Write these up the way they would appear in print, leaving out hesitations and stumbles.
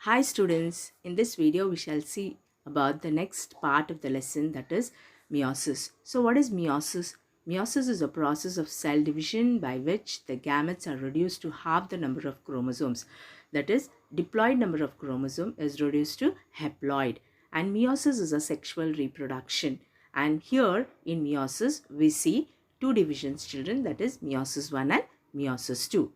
Hi students, in this video we shall see about the next part of the lesson, that is meiosis. So what is meiosis? Meiosis is a process of cell division by which the gametes are reduced to half the number of chromosomes. That is, diploid number of chromosome is reduced to haploid, and meiosis is a sexual reproduction. And here in meiosis we see two divisions, children, that is meiosis 1 and meiosis 2.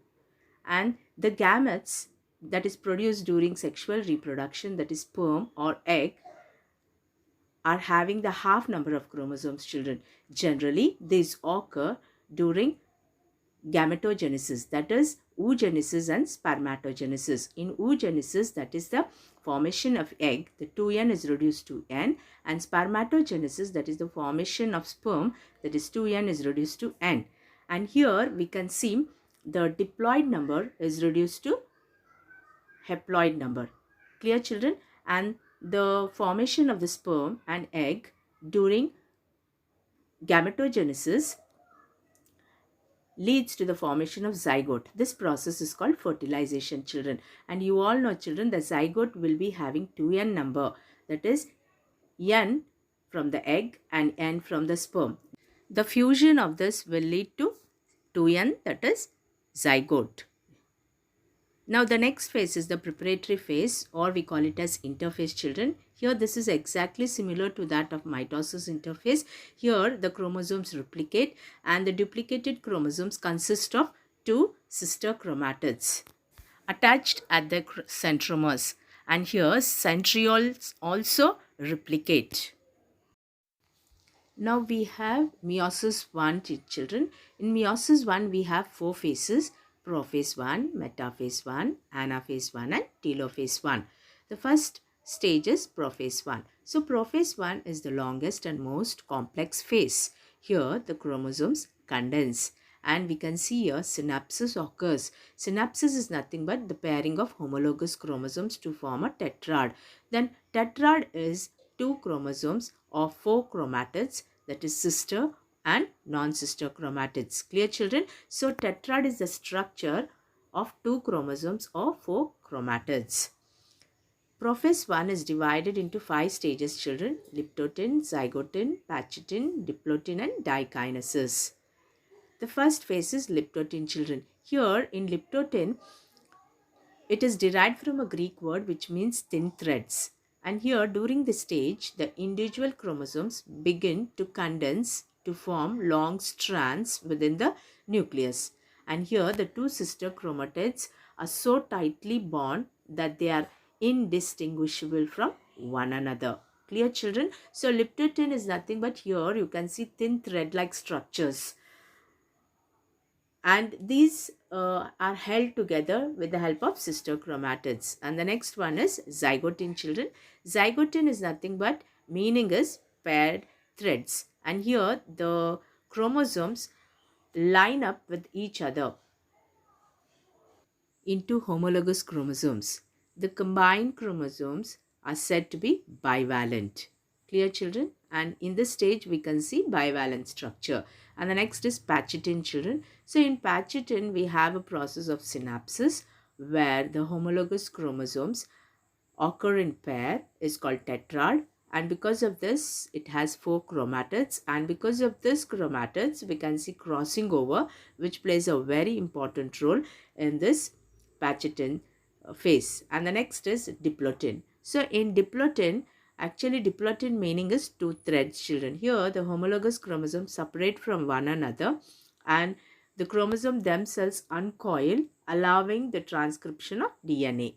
And the gametes that is produced during sexual reproduction, that is sperm or egg, are having the half number of chromosomes, children. Generally these occur during gametogenesis, that is oogenesis and spermatogenesis. In oogenesis, that is the formation of egg, the 2n is reduced to n, and spermatogenesis, that is the formation of sperm, that is 2n is reduced to n. And here we can see the diploid number is reduced to haploid number. Clear, children? And the formation of the sperm and egg during gametogenesis leads to the formation of zygote. This process is called fertilization, children. And you all know, children, the zygote will be having 2n number, that is n from the egg and n from the sperm. The fusion of this will lead to 2n, that is zygote. Now the next phase is the preparatory phase, or we call it as interphase, children. Here this is exactly similar to that of mitosis interphase. Here the chromosomes replicate and the duplicated chromosomes consist of two sister chromatids attached at the centromeres, and here centrioles also replicate. Now we have meiosis 1, children. In meiosis 1 we have four phases: prophase 1, metaphase 1, anaphase 1 and telophase 1. The first stage is prophase 1. So prophase 1 is the longest and most complex phase. Here the chromosomes condense and we can see here synapsis occurs. Synapsis is nothing but the pairing of homologous chromosomes to form a tetrad. Then tetrad is two chromosomes of four chromatids, that is sister and non-sister chromatids. Clear, children? So tetrad is the structure of two chromosomes of four chromatids. Prophase 1 is divided into 5 stages, children: liptotin, zygotin, pachytin, diplotin and dikinesis. The first phase is liptotin, children. Here in liptotin, it is derived from a Greek word which means thin threads. And here during this stage, the individual chromosomes begin to condense to form long strands within the nucleus. And here the two sister chromatids are so tightly bound that they are indistinguishable from one another. Clear, children? So liptotin is nothing but, here you can see thin thread-like structures, and these are held together with the help of sister chromatids. And the next one is zygotin, children. Zygotin is nothing but, meaning is paired threads, and here the chromosomes line up with each other into homologous chromosomes. The combined chromosomes are said to be bivalent. Clear, children? And in this stage we can see bivalent structure. And the next is pachytin, children. So in pachytin we have a process of synapsis where the homologous chromosomes occur in pair, is called tetrad, and because of this it has four chromatids, and because of this chromatids we can see crossing over, which plays a very important role in this pachytin phase. And the next is diplotin. So in diplotin, actually diplotin meaning is two threads, children. Here the homologous chromosomes separate from one another and the chromosome themselves uncoil, allowing the transcription of DNA.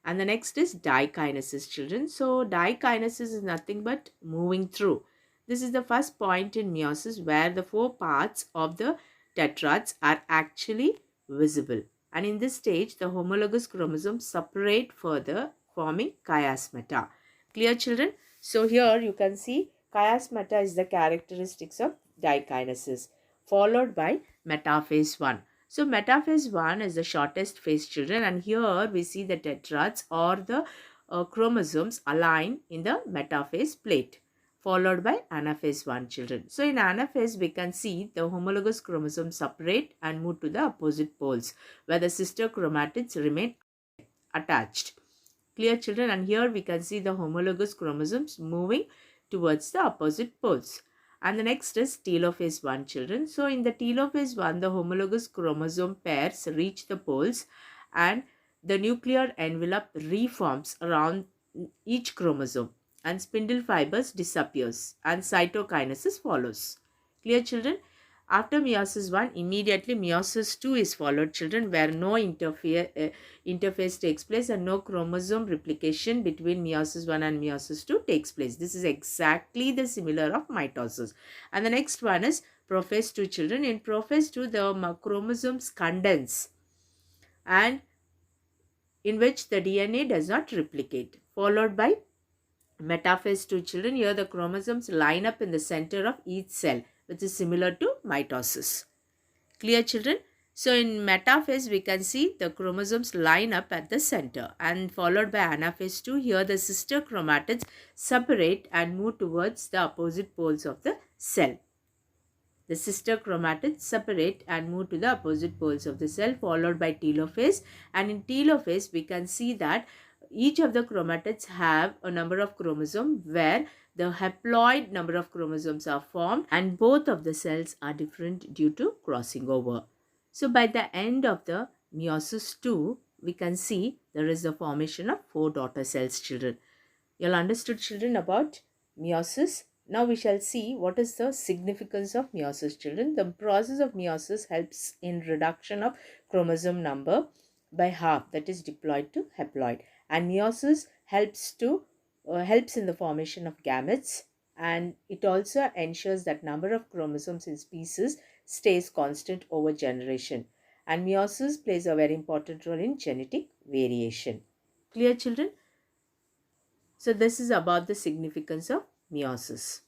And the next is dikinesis, children. So dikinesis is nothing but moving through. This is the first point in meiosis where the four parts of the tetrads are actually visible. And in this stage, the homologous chromosomes separate further, forming chiasmata. Clear, children? So here you can see chiasmata is the characteristics of dikinesis, followed by metaphase 1. So metaphase 1 is the shortest phase, children, and here we see the tetrads or the chromosomes align in the metaphase plate, followed by anaphase 1, children. So in anaphase we can see the homologous chromosomes separate and move to the opposite poles where the sister chromatids remain attached. Clear, children? And here we can see the homologous chromosomes moving towards the opposite poles. And the next is telophase 1, children. So in the telophase 1, the homologous chromosome pairs reach the poles and the nuclear envelope reforms around each chromosome and spindle fibers disappears and cytokinesis follows. Clear, children? After meiosis 1, immediately meiosis 2 is followed, children, where no interface takes place and no chromosome replication between meiosis 1 and meiosis 2 takes place. This is exactly the similar of mitosis. And the next one is prophase 2, children. In prophase 2, the chromosomes condense and in which the DNA does not replicate, followed by metaphase 2, children. Here the chromosomes line up in the center of each cell, which is similar to mitosis. Clear, children? So in metaphase, we can see the chromosomes line up at the center and followed by anaphase 2. Here the sister chromatids separate and move towards the opposite poles of the cell. The sister chromatids separate and move to the opposite poles of the cell, followed by telophase. And in telophase, we can see that each of the chromatids have a number of chromosomes where the haploid number of chromosomes are formed and both of the cells are different due to crossing over. So by the end of the meiosis 2, we can see there is the formation of 4 daughter cells, children. You all understood, children, about meiosis? Now we shall see what is the significance of meiosis, children. The process of meiosis helps in reduction of chromosome number by half, that is diploid to haploid. And meiosis helps in the formation of gametes, and it also ensures that number of chromosomes in species stays constant over generation. And meiosis plays a very important role in genetic variation. Clear, children? So this is about the significance of meiosis.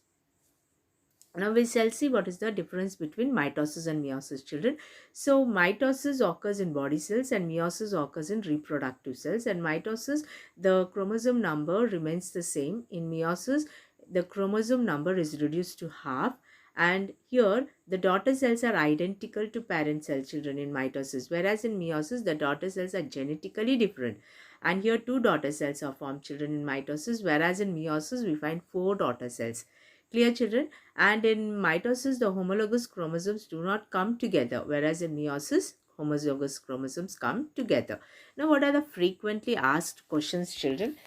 Now we shall see what is the difference between mitosis and meiosis, children. So mitosis occurs in body cells and meiosis occurs in reproductive cells. And mitosis, the chromosome number remains the same. In meiosis, the chromosome number is reduced to half. And here the daughter cells are identical to parent cell, children, in mitosis, whereas in meiosis the daughter cells are genetically different. And here 2 daughter cells are formed, children, in mitosis, whereas in meiosis we find 4 daughter cells. Clear, children? And in mitosis the homologous chromosomes do not come together, whereas in meiosis homologous chromosomes come together. Now what are the frequently asked questions, children?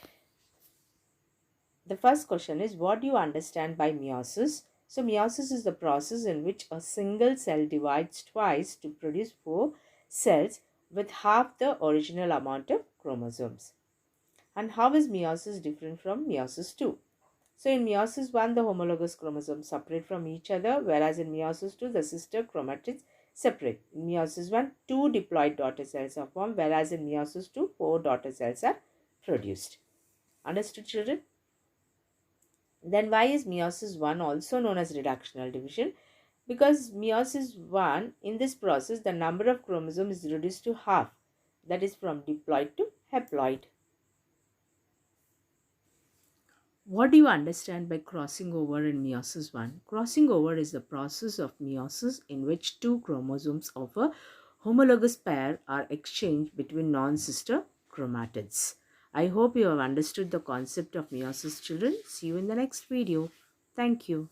The first question is, what do you understand by meiosis? So meiosis is the process in which a single cell divides twice to produce 4 cells with half the original amount of chromosomes. And how is meiosis different from meiosis 2? So in meiosis 1, the homologous chromosomes separate from each other, whereas in meiosis 2, the sister chromatids separate. In meiosis 1, 2 diploid daughter cells are formed, whereas in meiosis 2, 4 daughter cells are produced. Understood, children? Then why is meiosis 1 also known as reductional division? Because meiosis 1, in this process, the number of chromosomes is reduced to half, that is from diploid to haploid. What do you understand by crossing over in meiosis 1? Crossing over is the process of meiosis in which 2 chromosomes of a homologous pair are exchanged between non-sister chromatids. I hope you have understood the concept of meiosis, children. See you in the next video. Thank you.